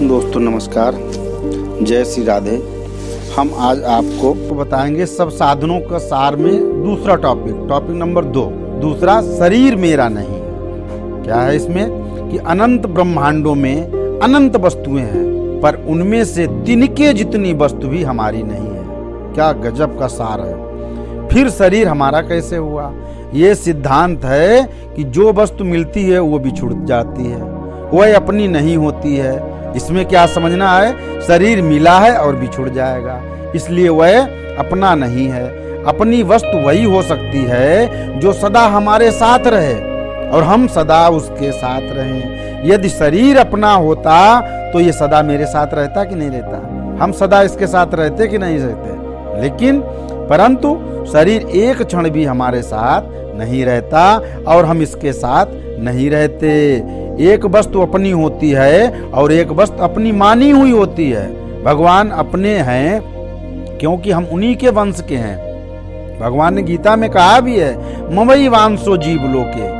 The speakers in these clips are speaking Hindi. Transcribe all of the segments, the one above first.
दोस्तों नमस्कार, जय श्री राधे। हम आज आपको बताएंगे सब साधनों का सार में दूसरा टॉपिक नंबर 2। दूसरा, शरीर मेरा नहीं। क्या है इसमें कि अनंत ब्रह्मांडों में अनंत वस्तुएं हैं, पर उनमें से तिनके जितनी वस्तु भी हमारी नहीं है। क्या गजब का सार है। फिर शरीर हमारा कैसे हुआ? ये सिद्धांत है कि जो वस्तु मिलती है वो बिछुड़ जाती है, वह अपनी नहीं होती है। इसमें क्या समझना है? शरीर मिला है और बिछुड़ जाएगा, इसलिए वह अपना नहीं है। अपनी वस्तु वही हो सकती है जो सदा हमारे साथ रहे और हम सदा उसके साथ रहें। यदि शरीर अपना होता तो ये सदा मेरे साथ रहता कि नहीं रहता? हम सदा इसके साथ रहते कि नहीं रहते? लेकिन परंतु शरीर एक क्षण भी हमारे साथ नहीं रहता और हम इसके साथ नहीं रहते। एक वस्तु अपनी होती है और एक वस्तु अपनी मानी हुई होती है। भगवान अपने हैं क्योंकि हम उन्हीं के वंश के हैं। भगवान ने गीता में कहा भी है, ममई वांसो जीव लोके।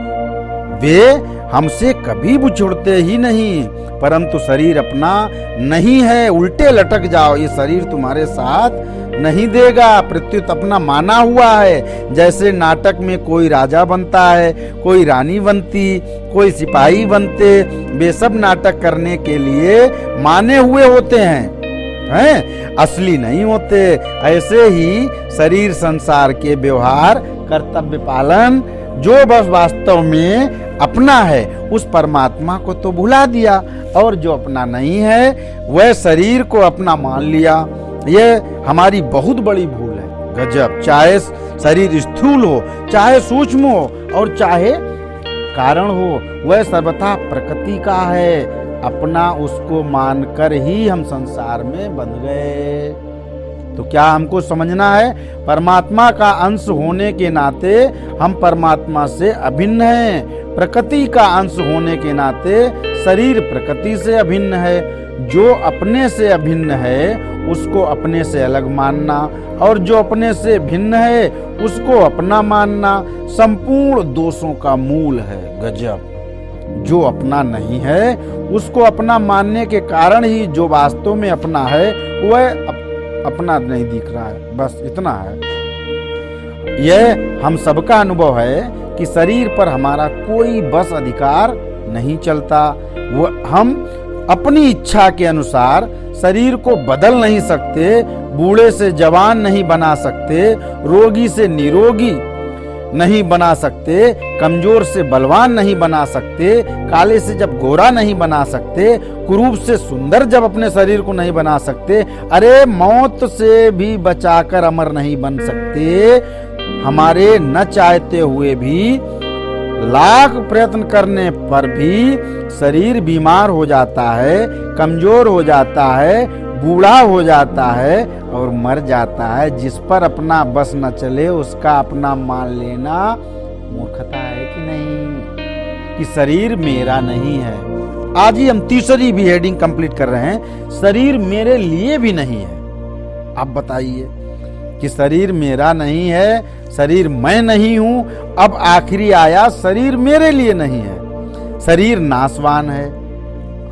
वे हमसे कभी बिछुड़ते ही नहीं, परंतु शरीर अपना नहीं है। उल्टे लटक जाओ, ये शरीर तुम्हारे साथ नहीं देगा। प्रत्युत अपना माना हुआ है। जैसे नाटक में कोई राजा बनता है, कोई रानी बनती, कोई सिपाही बनते, वे सब नाटक करने के लिए माने हुए होते हैं, असली नहीं होते। ऐसे ही शरीर संसार के व्यवहार, कर्तव्य पालन, जो बस वास्तव में अपना है उस परमात्मा को तो भुला दिया, और जो अपना नहीं है वह शरीर को अपना मान लिया। यह हमारी बहुत बड़ी भूल है। गजब। चाहे शरीर स्थूल हो, चाहे सूक्ष्म हो और चाहे कारण हो, वह सर्वथा प्रकृति का है। अपना उसको मानकर ही हम संसार में बंध गए। तो क्या हमको समझना है? परमात्मा का अंश होने के नाते हम परमात्मा से अभिन्न हैं। प्रकृति का अंश होने के नाते शरीर प्रकृति से अभिन्न है। जो अपने से अभिन्न है उसको अपने से अलग मानना, और जो अपने से भिन्न है उसको अपना मानना संपूर्ण दोषों का मूल है। गजब। जो अपना नहीं है उसको अपना मानने के कारण ही जो वास्तव में अपना है वह अपना नहीं दिख रहा है। बस इतना है। यह हम सबका अनुभव है कि शरीर पर हमारा कोई बस अधिकार नहीं चलता। हम अपनी इच्छा के अनुसार शरीर को बदल नहीं सकते, बूढ़े से जवान नहीं बना सकते, रोगी से निरोगी नहीं बना सकते, कमजोर से बलवान नहीं बना सकते, काले से जब गोरा नहीं बना सकते, कुरूप से सुंदर जब अपने शरीर को नहीं बना सकते, अरे मौत से भी बचाकर अमर नहीं बन सकते। हमारे न चाहते हुए भी, लाख प्रयत्न करने पर भी शरीर बीमार हो जाता है, कमजोर हो जाता है, बूढ़ा हो जाता है और मर जाता है। जिस पर अपना बस न चले उसका अपना मान लेना मूर्खता है कि नहीं? कि शरीर मेरा नहीं है। आज ही हम तीसरी भी हेडिंग कंप्लीट कर रहे हैं, शरीर मेरे लिए भी नहीं है। आप बताइए कि शरीर मेरा नहीं है, शरीर मैं नहीं हूं। अब आखिरी आया, शरीर मेरे लिए नहीं है। शरीर नाशवान है,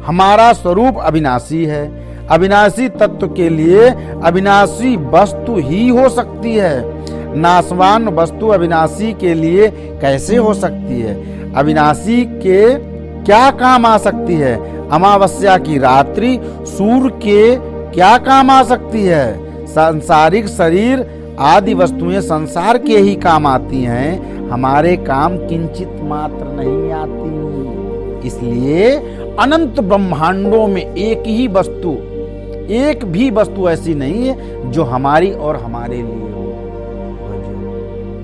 हमारा स्वरूप अविनाशी है। अविनाशी तत्व के लिए अविनाशी वस्तु ही हो सकती है। नाशवान वस्तु अविनाशी के लिए कैसे हो सकती है? अविनाशी के क्या काम आ सकती है? अमावस्या की रात्रि सूर्य के क्या काम आ सकती है? सांसारिक शरीर आदि वस्तुएं संसार के ही काम आती हैं, हमारे काम किंचित मात्र नहीं आती। इसलिए अनंत ब्रह्मांडों में एक ही वस्तु, एक भी वस्तु ऐसी नहीं है जो हमारी और हमारे लिए हो,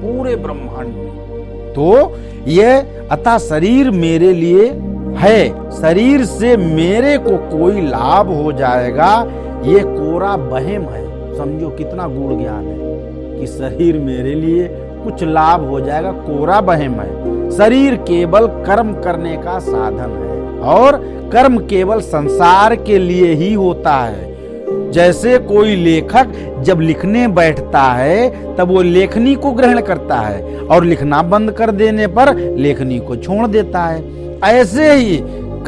पूरे ब्रह्मांड में। तो यह अतः शरीर मेरे लिए है। शरीर से मेरे को कोई लाभ हो जाएगा, ये कोरा वहम है। समझो कितना गूढ़ ज्ञान है कि शरीर मेरे लिए कुछ लाभ हो जाएगा, कोरा वहम है। शरीर केवल कर्म करने का साधन है और कर्म केवल संसार के लिए ही होता है। जैसे कोई लेखक जब लिखने बैठता है तब वो लेखनी को ग्रहण करता है और लिखना बंद कर देने पर लेखनी को छोड़ देता है। ऐसे ही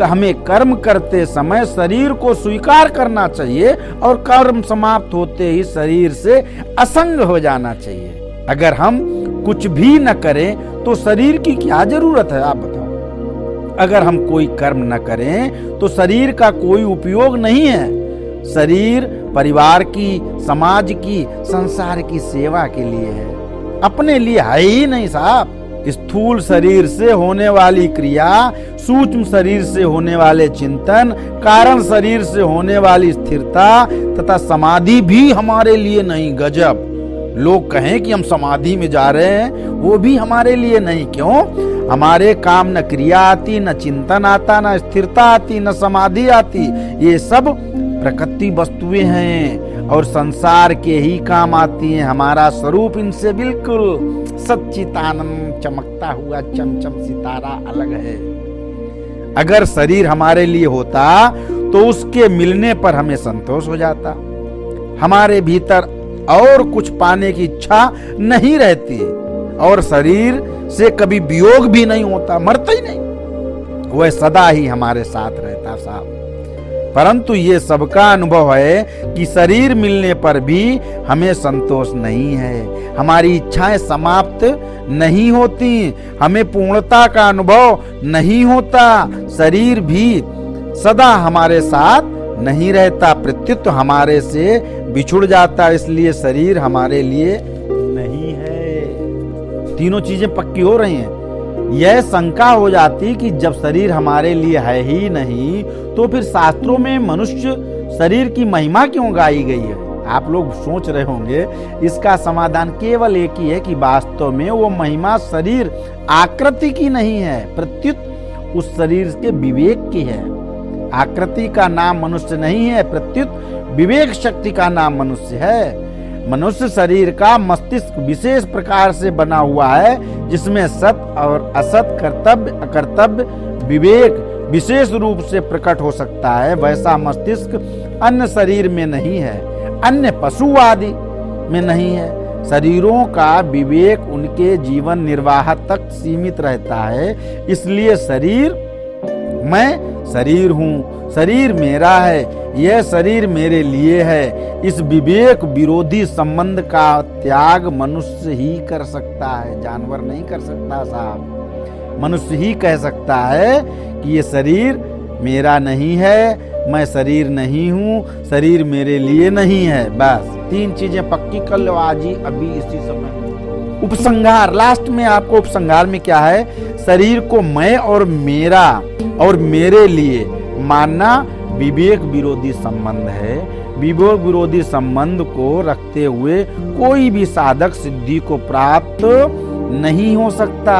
हमें कर्म करते समय शरीर को स्वीकार करना चाहिए और कर्म समाप्त होते ही शरीर से असंग हो जाना चाहिए। अगर हम कुछ भी न करें तो शरीर की क्या जरूरत है, आप बताओ। अगर हम कोई कर्म न करें तो शरीर का कोई उपयोग नहीं है। शरीर परिवार की, समाज की, संसार की सेवा के लिए है, अपने लिए है ही नहीं साहब। स्थूल शरीर से होने वाली क्रिया, सूक्ष्म शरीर से होने वाले चिंतन, कारण शरीर से होने वाली स्थिरता तथा समाधि भी हमारे लिए नहीं। गजब, लोग कहें कि हम समाधि में जा रहे हैं, वो भी हमारे लिए नहीं। क्यों? हमारे काम न क्रिया आती, न चिंतन आता, न स्थिरता आती, न समाधि आती। ये सब प्रकृति वस्तुएं हैं और संसार के ही काम आती हैं। हमारा स्वरूप इनसे बिल्कुल सच्चिदानंद चमकता हुआ चमचम सितारा अलग है। अगर शरीर हमारे लिए होता तो उसके मिलने पर हमें संतोष हो जाता, हमारे भीतर और कुछ पाने की इच्छा नहीं रहती और शरीर से कभी वियोग भी नहीं होता, मरता ही नहीं, वह सदा ही हमारे साथ रहता साहब। परंतु ये सबका अनुभव है कि शरीर मिलने पर भी हमें संतोष नहीं है, हमारी इच्छाएं समाप्त नहीं होती, हमें पूर्णता का अनुभव नहीं होता। शरीर भी सदा हमारे साथ नहीं रहता, प्रत्युत हमारे से बिछुड़ जाता, इसलिए शरीर हमारे लिए नहीं है। तीनों चीजें पक्की हो रही हैं। यह शंका हो जाती कि जब शरीर हमारे लिए है ही नहीं तो फिर शास्त्रों में मनुष्य शरीर की महिमा क्यों गाई गई है? आप लोग सोच रहे होंगे, इसका समाधान केवल एक ही है कि वास्तव में वो महिमा शरीर आकृति की नहीं है, प्रत्युत उस शरीर के विवेक की है। आकृति का नाम मनुष्य नहीं है, प्रत्युत विवेक शक्ति का नाम मनुष्य है। मनुष्य शरीर का मस्तिष्क विशेष प्रकार से बना हुआ है, जिसमें सत और असत, कर्तव्य अकर्तव्य, विवेक विशेष रूप से प्रकट हो सकता है। वैसा मस्तिष्क अन्य शरीर में नहीं है, अन्य पशु आदि में नहीं है। शरीरों का विवेक उनके जीवन निर्वाह तक सीमित रहता है, इसलिए शरीर, मैं शरीर हूँ, शरीर मेरा है, यह शरीर मेरे लिए है। इस विवेक विरोधी संबंध का त्याग मनुष्य ही कर सकता है, जानवर नहीं कर सकता साहब। मनुष्य ही कह सकता है कि ये शरीर मेरा नहीं है, मैं शरीर नहीं हूँ, शरीर मेरे लिए नहीं है। बस तीन चीजें पक्की कर लो आज ही, अभी इसी समय। उपसंहार, लास्ट में आपको उपसंहार में क्या है? शरीर को मैं और मेरा और मेरे लिए मानना विवेक विरोधी संबंध है। विवेक विरोधी संबंध को रखते हुए कोई भी साधक सिद्धि को प्राप्त नहीं हो सकता।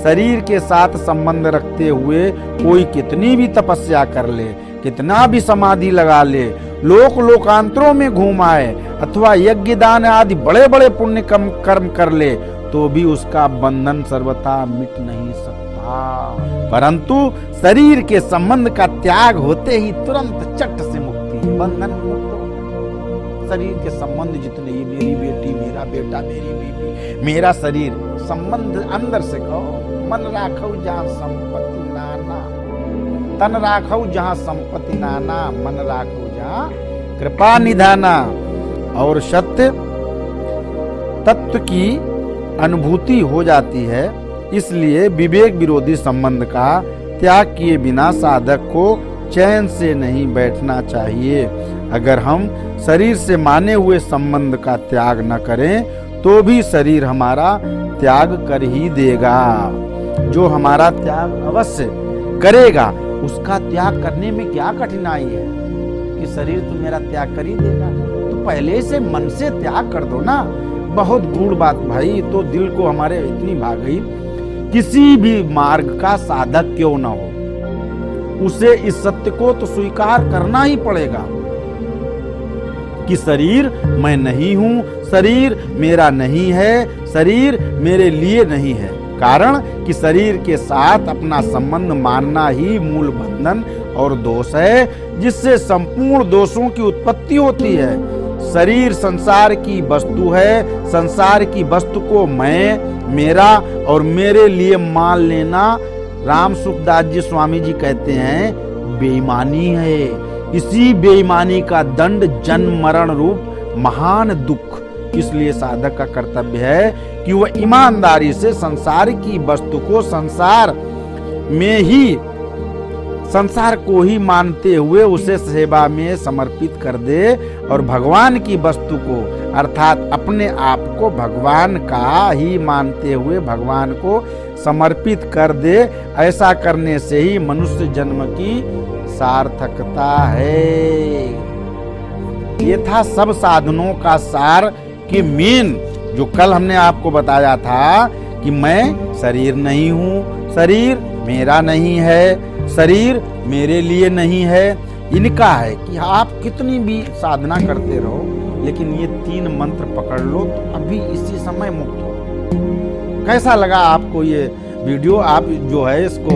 शरीर के साथ संबंध रखते हुए कोई कितनी भी तपस्या कर ले, कितना भी समाधि लगा ले, लोकांतरों में घूम आए अथवा यज्ञ दान आदि बड़े बड़े पुण्य कर्म कर ले, तो भी उसका बंधन सर्वथा मिट नहीं सकता। परंतु शरीर के संबंध का त्याग होते ही तुरंत चट से मुक्ति, बंधन मुक्त। शरीर के संबंध जितने, ये मेरी बेटी, मेरा बेटा, मेरी बीवी, मेरा शरीर, संबंध अंदर से कहो। मन राखो जहाँ संपत्ति नाना, तन राखो जहाँ संपत्ति नाना, मन राखो जहाँ कृपा निधाना। और सत्य तत्व की अनुभूति हो जाती है। इसलिए विवेक विरोधी संबंध का त्याग किए बिना साधक को चैन से नहीं बैठना चाहिए। अगर हम शरीर से माने हुए संबंध का त्याग न करें तो भी शरीर हमारा त्याग कर ही देगा। जो हमारा त्याग अवश्य करेगा, उसका त्याग करने में क्या कठिनाई है कि शरीर तो मेरा त्याग कर ही देगा। तो पहले से मन से त्याग कर दो ना। बहुत गूढ़ बात भाई, तो दिल को हमारे इतनी भाग गई। किसी भी मार्ग का साधक क्यों न हो, उसे इस सत्य को तो स्वीकार करना ही पड़ेगा कि शरीर मैं नहीं हूं, शरीर मेरा नहीं है, शरीर मेरे लिए नहीं है। कारण कि शरीर के साथ अपना संबंध मानना ही मूल बंधन और दोष है, जिससे संपूर्ण दोषों की उत्पत्ति होती है। शरीर संसार की वस्तु है, संसार की वस्तु को मैं, मेरा और मेरे लिए मान लेना राम सुखदास जी स्वामी जी कहते हैं बेईमानी है। इसी बेईमानी का दंड जन्म मरण रूप महान दुख। इसलिए साधक का कर्तव्य है कि वह ईमानदारी से संसार की वस्तु को संसार को ही मानते हुए उसे सेवा में समर्पित कर दे और भगवान की वस्तु को अर्थात अपने आप को भगवान का ही मानते हुए भगवान को समर्पित कर दे। ऐसा करने से ही मनुष्य जन्म की सार्थकता है। ये था सब साधनों का सार कि मेन जो कल हमने आपको बताया था कि मैं शरीर नहीं हूँ, शरीर मेरा नहीं है, शरीर मेरे लिए नहीं है। इनका है कि आप कितनी भी साधना करते रहो लेकिन ये 3 मंत्र पकड़ लो तो अभी इसी समय मुक्त हो। कैसा लगा आपको ये वीडियो? आप जो है इसको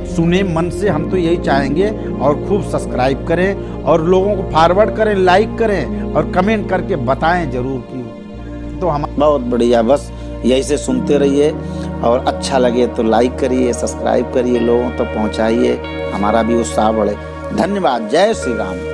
सुने मन से, हम तो यही चाहेंगे। और खूब सब्सक्राइब करें और लोगों को फॉरवर्ड करें, लाइक करें और कमेंट करके बताएं जरूर कि तो हम बहुत बढ़िया। बस यही से सुनते रहिए और अच्छा लगे तो लाइक करिए, सब्सक्राइब करिए, लोगों तक पहुंचाइए, हमारा भी उत्साह बढ़े। धन्यवाद। जय श्री राम।